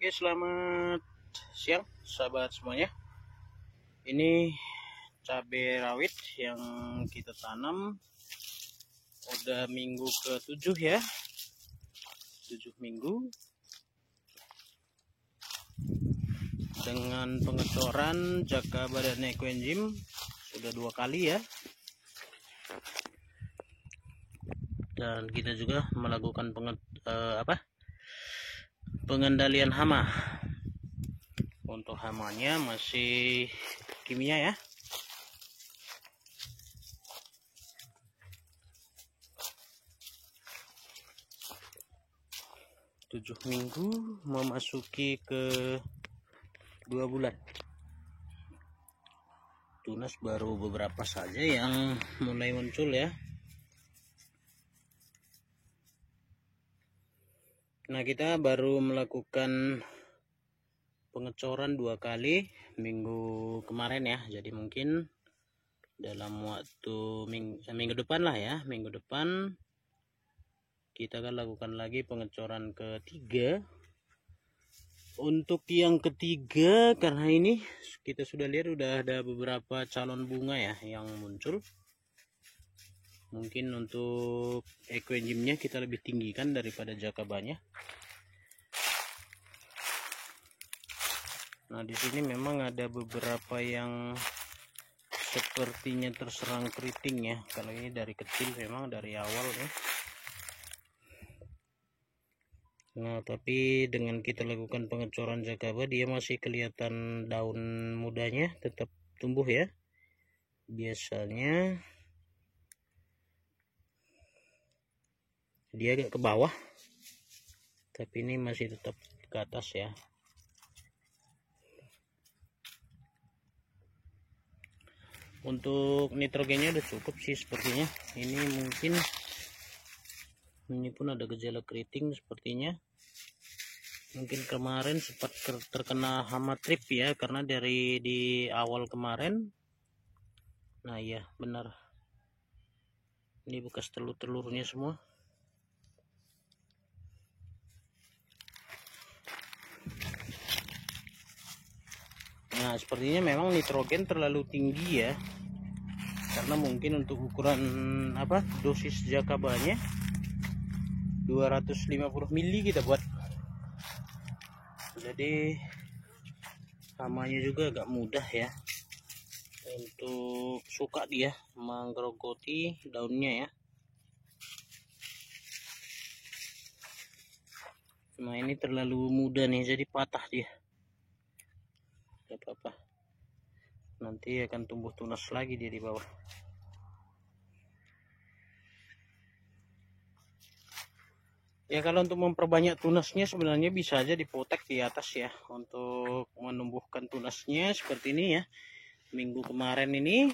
Oke, selamat siang sahabat semuanya. Ini cabai rawit yang kita tanam udah minggu ke-7 ya. 7 minggu. Dengan pengecoran Jakaba dan Ekoenzim sudah 2 kali ya. Dan kita juga melakukan pengendalian hama. Untuk hamanya masih kimia ya. Tujuh minggu memasuki ke 2 bulan. Tunas baru beberapa saja yang mulai muncul ya. Nah, kita baru melakukan pengecoran 2 kali minggu kemarin ya. Jadi mungkin dalam waktu minggu depan lah ya. Minggu depan kita akan lakukan lagi pengecoran ketiga. Untuk yang ketiga, karena ini kita sudah lihat udah ada beberapa calon bunga ya yang muncul. Mungkin untuk ekoenzimnya kita lebih tinggikan daripada jakabanya. Nah, di sini memang ada beberapa yang sepertinya terserang keriting ya. Kalau ini dari kecil memang dari awal ya. Nah, tapi dengan kita lakukan pengecoran jakaba, dia masih kelihatan daun mudanya tetap tumbuh ya. Biasanya dia agak ke bawah, tapi ini masih tetap ke atas ya. Untuk nitrogennya udah cukup sih sepertinya. Ini pun ada gejala keriting sepertinya. Mungkin kemarin sempat terkena hama trip ya, karena dari di awal kemarin. Nah iya benar, ini bekas telur-telurnya semua. Nah, sepertinya memang nitrogen terlalu tinggi ya, karena mungkin untuk ukuran dosis jakabanya 250 ml kita buat. Jadi hamanya juga agak mudah ya untuk suka dia menggerogoti daunnya ya. Nah, ini terlalu muda nih, jadi patah dia. Gak apa-apa, nanti akan tumbuh tunas lagi dia di bawah. Ya, kalau untuk memperbanyak tunasnya sebenarnya bisa aja dipotek di atas ya, untuk menumbuhkan tunasnya seperti ini ya. Minggu kemarin ini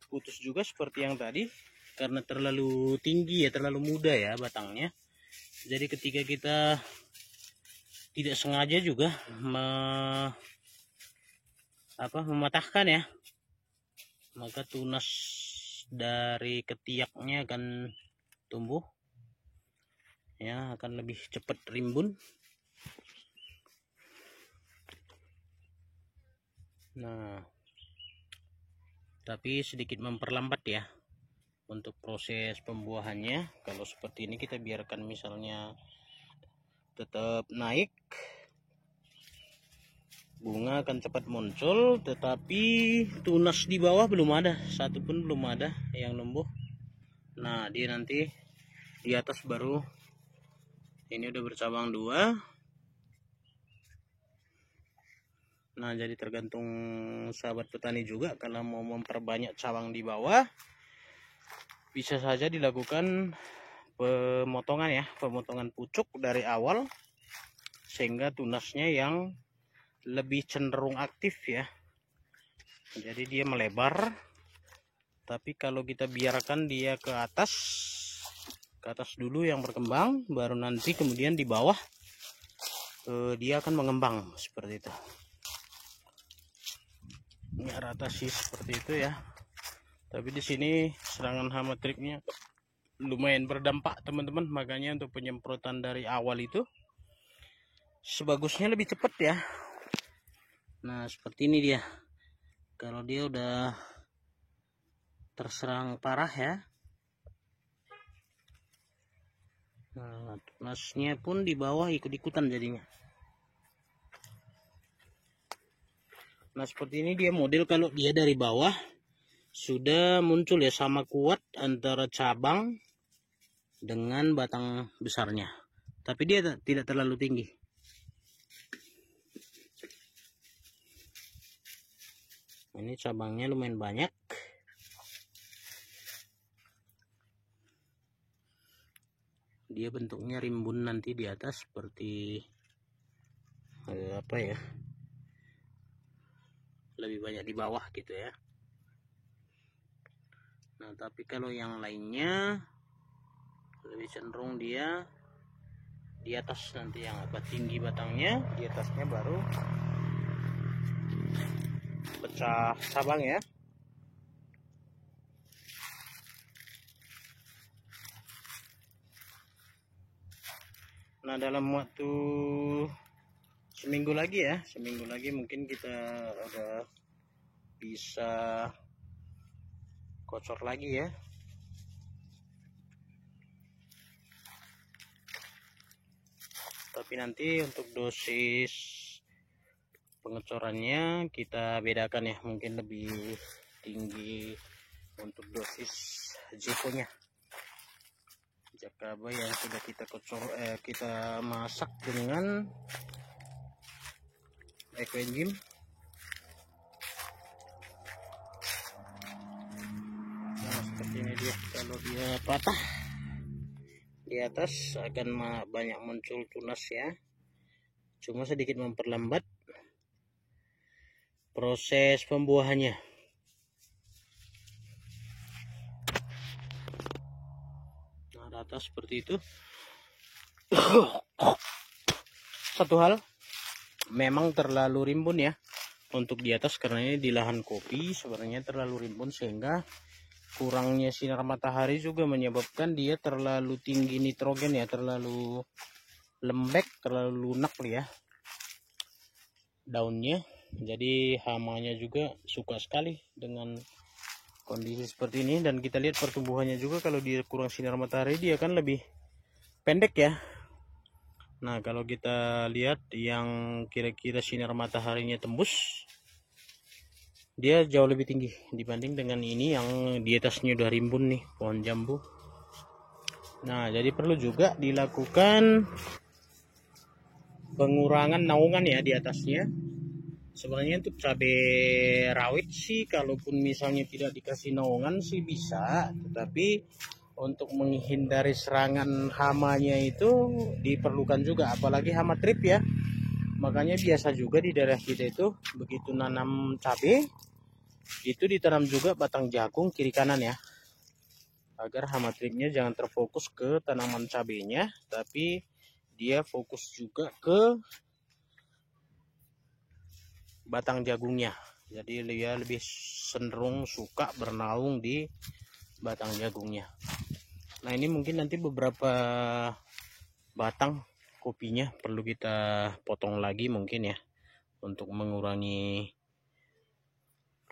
putus juga seperti yang tadi, karena terlalu tinggi ya, terlalu muda ya batangnya. Jadi ketika kita tidak sengaja juga mematahkan ya, maka tunas dari ketiaknya akan tumbuh ya, akan lebih cepat rimbun. Nah, tapi sedikit memperlambat ya untuk proses pembuahannya. Kalau seperti ini kita biarkan misalnya tetap naik, bunga akan cepat muncul, tetapi tunas di bawah belum ada, satu pun belum ada yang numbuh. Nah, dia nanti di atas baru ini udah bercabang 2. Nah, jadi tergantung sahabat petani juga, kalau mau memperbanyak cabang di bawah bisa saja dilakukan pemotongan ya, pemotongan pucuk dari awal sehingga tunasnya yang lebih cenderung aktif ya. Jadi dia melebar. Tapi kalau kita biarkan dia ke atas dulu yang berkembang, baru nanti kemudian di bawah dia akan mengembang seperti itu. Ini rata sih seperti itu ya. Tapi di sini serangan hama tripnya lumayan berdampak teman-teman, makanya untuk penyemprotan dari awal itu sebagusnya lebih cepat ya. Nah seperti ini dia, kalau dia udah terserang parah ya. Nah tunasnya pun di bawah ikut-ikutan jadinya. Nah seperti ini dia model kalau dia dari bawah sudah muncul ya, sama kuat antara cabang dengan batang besarnya, tapi dia tidak terlalu tinggi. Ini cabangnya lumayan banyak. Dia bentuknya rimbun nanti di atas seperti apa ya, lebih banyak di bawah gitu ya. Nah tapi kalau yang lainnya lebih cenderung dia di atas nanti, yang agak tinggi batangnya, di atasnya baru pecah cabang ya. Nah dalam waktu seminggu lagi ya, seminggu lagi mungkin kita udah bisa kocor lagi ya. Tapi nanti untuk dosis pengecorannya kita bedakan ya, mungkin lebih tinggi untuk dosis Jeko-nya, Jakaba yang sudah kita kocor, kita masak dengan Ecoenzym. Nah seperti ini dia, kalau dia patah di atas akan banyak muncul tunas ya, cuma sedikit memperlambat proses pembuahannya. Nah di atas seperti itu. Satu hal, memang terlalu rimbun ya untuk di atas, karena ini di lahan kopi sebenarnya terlalu rimbun, sehingga kurangnya sinar matahari juga menyebabkan dia terlalu tinggi nitrogen ya, terlalu lembek, terlalu lunak ya daunnya. Jadi hamanya juga suka sekali dengan kondisi seperti ini. Dan kita lihat pertumbuhannya juga, kalau dia kurang sinar matahari dia akan lebih pendek ya. Nah kalau kita lihat yang kira-kira sinar mataharinya tembus, dia jauh lebih tinggi dibanding dengan ini yang di atasnya udah rimbun nih, pohon jambu. Nah jadi perlu juga dilakukan pengurangan naungan ya di atasnya. Sebenarnya untuk cabai rawit sih, kalaupun misalnya tidak dikasih naungan sih bisa, tetapi untuk menghindari serangan hamanya itu diperlukan juga, apalagi hama trip ya. Makanya biasa juga di daerah kita itu begitu nanam cabai itu ditanam juga batang jagung kiri kanan ya, agar hama tripnya jangan terfokus ke tanaman cabainya, tapi dia fokus juga ke batang jagungnya. Jadi dia lebih cenderung suka bernaung di batang jagungnya. Nah ini mungkin nanti beberapa batang kopinya perlu kita potong lagi mungkin ya, untuk mengurangi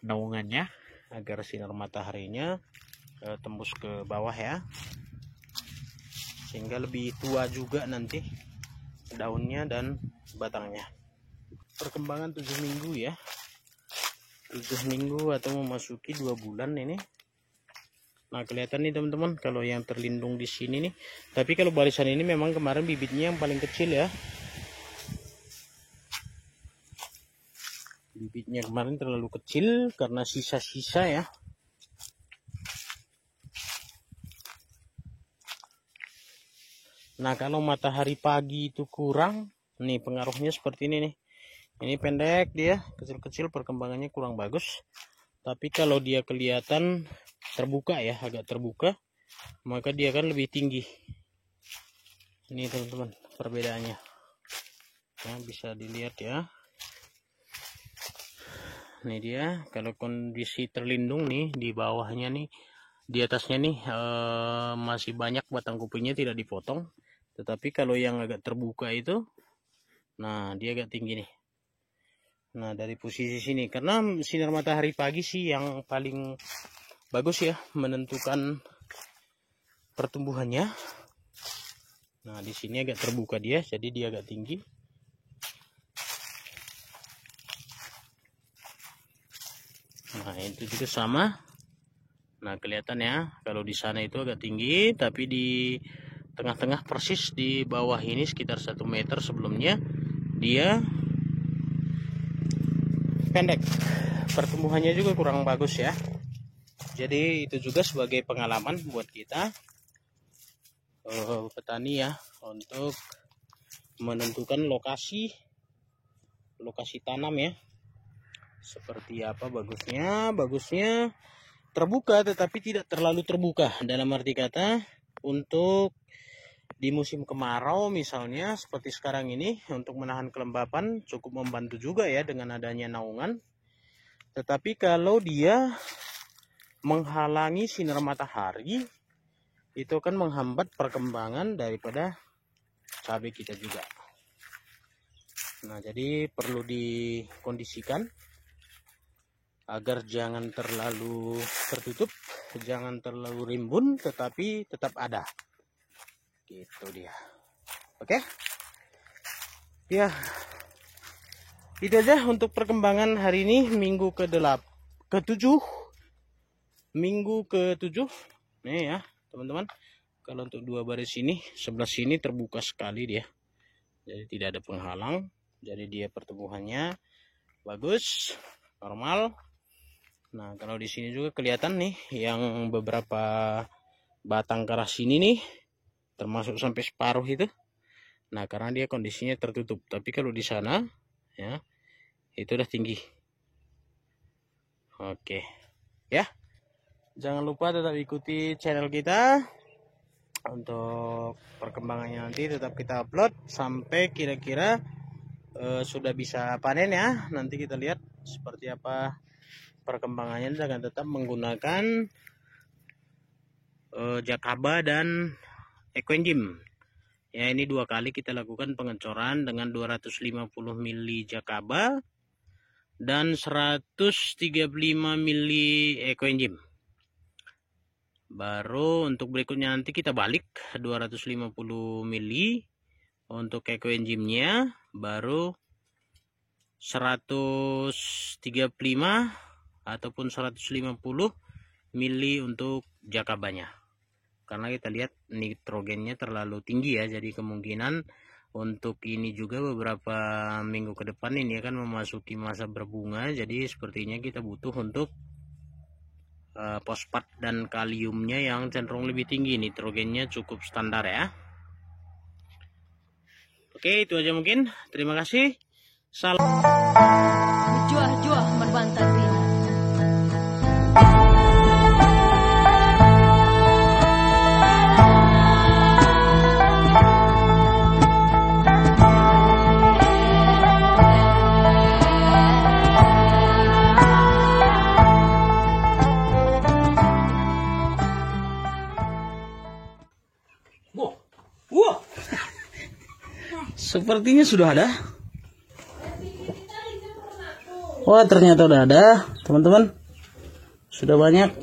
naungannya agar sinar mataharinya tembus ke bawah ya, sehingga lebih tua juga nanti daunnya dan batangnya. Perkembangan 7 minggu ya, 7 minggu atau memasuki 2 bulan ini. Nah kelihatan nih teman-teman kalau yang terlindung di sini nih. Tapi kalau barisan ini memang kemarin bibitnya yang paling kecil ya, bibitnya kemarin terlalu kecil karena sisa-sisa ya. Nah kalau matahari pagi itu kurang, nih pengaruhnya seperti ini nih. Ini pendek dia, kecil-kecil, perkembangannya kurang bagus. Tapi kalau dia kelihatan terbuka ya, agak terbuka, maka dia akan lebih tinggi. Ini teman-teman perbedaannya. Nah, bisa dilihat ya. Ini dia, kalau kondisi terlindung nih di bawahnya nih, di atasnya nih masih banyak batang kopinya tidak dipotong. Tetapi kalau yang agak terbuka itu Nah, dia agak tinggi nih. Nah, dari posisi sini, karena sinar matahari pagi sih yang paling bagus ya menentukan pertumbuhannya. Nah, di sini agak terbuka dia, jadi dia agak tinggi. Nah, itu juga sama. Nah, kelihatan ya, kalau di sana itu agak tinggi, tapi di tengah-tengah persis di bawah ini sekitar 1 meter sebelumnya dia pendek. Pertumbuhannya juga kurang bagus ya. Jadi itu juga sebagai pengalaman buat kita petani ya, untuk menentukan lokasi tanam ya. Seperti apa bagusnya terbuka tetapi tidak terlalu terbuka. Dalam arti kata, untuk di musim kemarau misalnya seperti sekarang ini, untuk menahan kelembapan cukup membantu juga ya dengan adanya naungan. Tetapi kalau dia menghalangi sinar matahari, itu akan menghambat perkembangan daripada cabai kita juga. Nah, jadi perlu dikondisikan agar jangan terlalu tertutup, jangan terlalu rimbun, tetapi tetap ada. Gitu dia. Oke? Ya. Itu aja untuk perkembangan hari ini, minggu ke-7. Minggu ke-7. Nih ya, teman-teman. Kalau untuk 2 baris ini, sebelah sini terbuka sekali dia. Jadi tidak ada penghalang. Jadi dia pertumbuhannya bagus, normal. Nah, kalau di sini juga kelihatan nih yang beberapa batang ke arah sini nih, termasuk sampai separuh itu. Nah, karena dia kondisinya tertutup. Tapi kalau di sana ya, itu udah tinggi. Oke. Ya. Jangan lupa tetap ikuti channel kita. Untuk perkembangannya nanti tetap kita upload sampai kira-kira sudah bisa panen ya. Nanti kita lihat seperti apa perkembangannya dengan tetap menggunakan Jakaba dan Ecoenzym. Ya, ini 2 kali kita lakukan pengecoran dengan 250 mili Jakaba dan 135 mili Ecoenzym. Baru untuk berikutnya nanti kita balik 250 mili untuk Ecoenzymnya, baru 135 ataupun 150 mili untuk Jakabanya. Karena kita lihat nitrogennya terlalu tinggi ya, jadi kemungkinan untuk ini juga beberapa minggu ke depan ini akan memasuki masa berbunga, jadi sepertinya kita butuh untuk fosfat dan kaliumnya yang cenderung lebih tinggi. Nitrogennya cukup standar ya. Oke, itu aja mungkin. Terima kasih. Salam. Juah-juah merbantah rina. Wah, sepertinya sudah ada. Wah, ternyata udah ada, teman-teman. Sudah banyak.